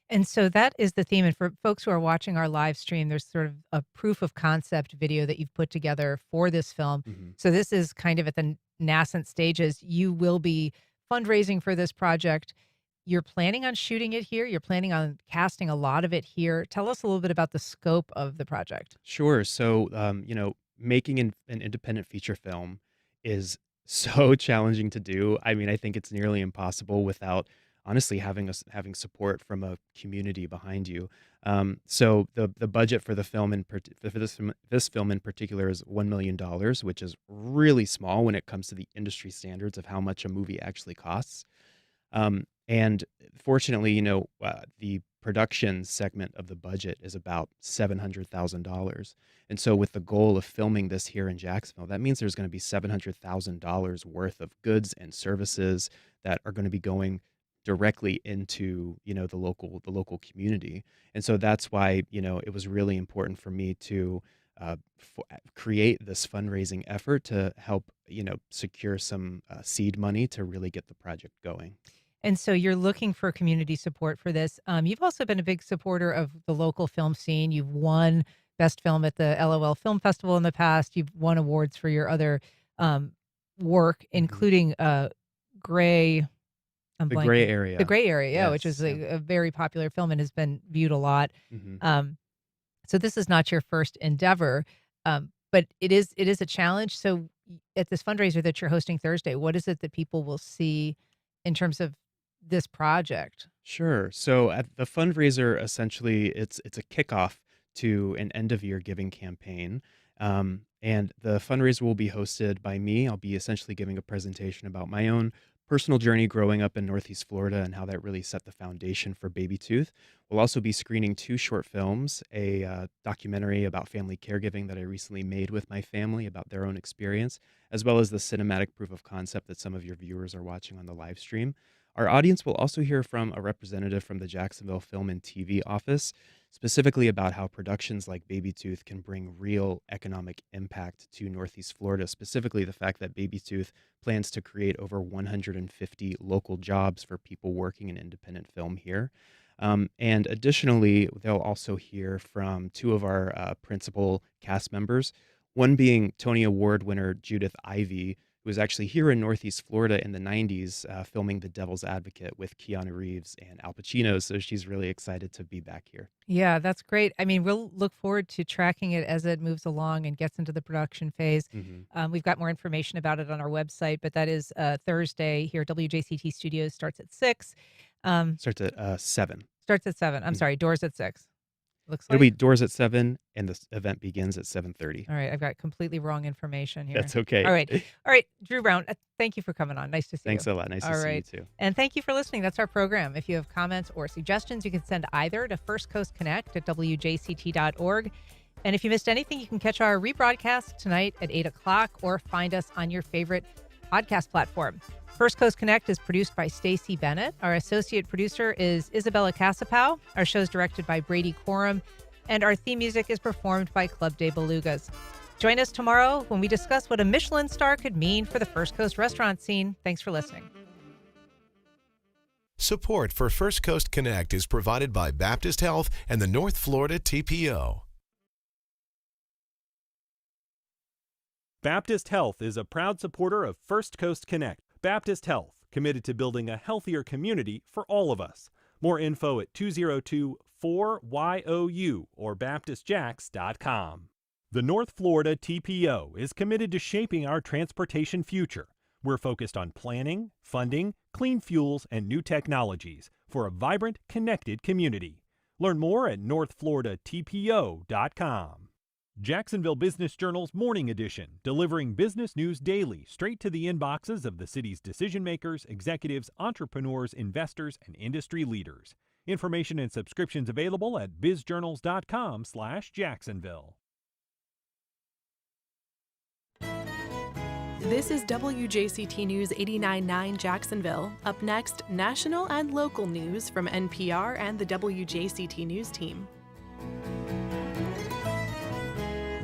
And so that is the theme. And for folks who are watching our live stream, there's sort of a proof of concept video that you've put together for this film. Mhm. So this is kind of at the nascent stages. You will be fundraising for this project. You're planning on shooting it here. You're planning on casting a lot of it here. Tell us a little bit about the scope of the project. Sure. So, making an independent feature film is so challenging to do. I mean, I think it's nearly impossible without honestly having support from a community behind you. So the budget for the film for this film in particular is $1 million, which is really small when it comes to the industry standards of how much a movie actually costs. And fortunately, the production segment of the budget is about $700,000. And so with the goal of filming this here in Jacksonville, that means there's going to be $700,000 worth of goods and services that are going to be going directly into, the local community. And so that's why, it was really important for me to create this fundraising effort to help, secure some seed money to really get the project going. And so you're looking for community support for this. You've also been a big supporter of the local film scene. You've won Best Film at the LOL Film Festival in the past. You've won awards for your other work, including Gray. The Gray Area. The Gray Area, Yes, which is yeah. a very popular film and has been viewed a lot. Mhm. So this is not your first endeavor, but it is a challenge. So at this fundraiser that you're hosting Thursday, what is it that people will see in terms of this project? Sure. So at the fundraiser, essentially, it's a kickoff to an end of year giving campaign. And the fundraiser will be hosted by me. I'll be essentially giving a presentation about my own personal journey growing up in Northeast Florida and how that really set the foundation for Baby Tooth. We'll also be screening 2 short films, a documentary about family caregiving that I recently made with my family about their own experience, as well as the cinematic proof of concept that some of your viewers are watching on the live stream. Our audience will also hear from a representative from the Jacksonville Film and TV office, specifically about how productions like Baby Tooth can bring real economic impact to Northeast Florida, specifically the fact that Baby Tooth plans to create over 150 local jobs for people working in independent film here. And additionally, they'll also hear from 2 of our principal cast members, one being Tony Award winner Judith Ivey, who was actually here in Northeast Florida in the 90s, filming The Devil's Advocate with Keanu Reeves and Al Pacino. So she's really excited to be back here. Yeah, that's great. I mean, we'll look forward to tracking it as it moves along and gets into the production phase. Mhm. We've got more information about it on our website, but that is Thursday here at WJCT Studios. Starts at 6. Starts at 7. Starts at 7. I'm Mhm. sorry, doors at 6. Looks It'll like. be doors at 7 and the event begins at 7:30. All right, I've got completely wrong information here. That's okay. All right, Drew Brown, thank you for coming on. Nice to see Thanks you. a lot. Nice All to see you right. too. And thank you for listening. That's our program. If you have comments or suggestions, you can send either to firstcoastconnect@wjct.org. And if you missed anything, you can catch our rebroadcast tonight at 8 o'clock or find us on your favorite podcast platform. First Coast Connect is produced by Stacey Bennett. Our associate producer is Isabella Casapow. Our show is directed by Brady Corum. And our theme music is performed by Club de Belugas. Join us tomorrow when we discuss what a Michelin star could mean for the First Coast restaurant scene. Thanks for listening. Support for First Coast Connect is provided by Baptist Health and the North Florida TPO. Baptist Health is a proud supporter of First Coast Connect. Baptist Health, committed to building a healthier community for all of us. More info at 202-4YOU or baptistjacks.com. The North Florida TPO is committed to shaping our transportation future. We're focused on planning, funding, clean fuels, and new technologies for a vibrant, connected community. Learn more at northfloridatpo.com. Jacksonville Business Journal's Morning Edition, delivering business news daily straight to the inboxes of the city's decision makers, executives, entrepreneurs, investors, and industry leaders. Information and subscriptions available at bizjournals.com/Jacksonville. This is WJCT News 89.9 Jacksonville. Up next, national and local news from NPR and the WJCT News team.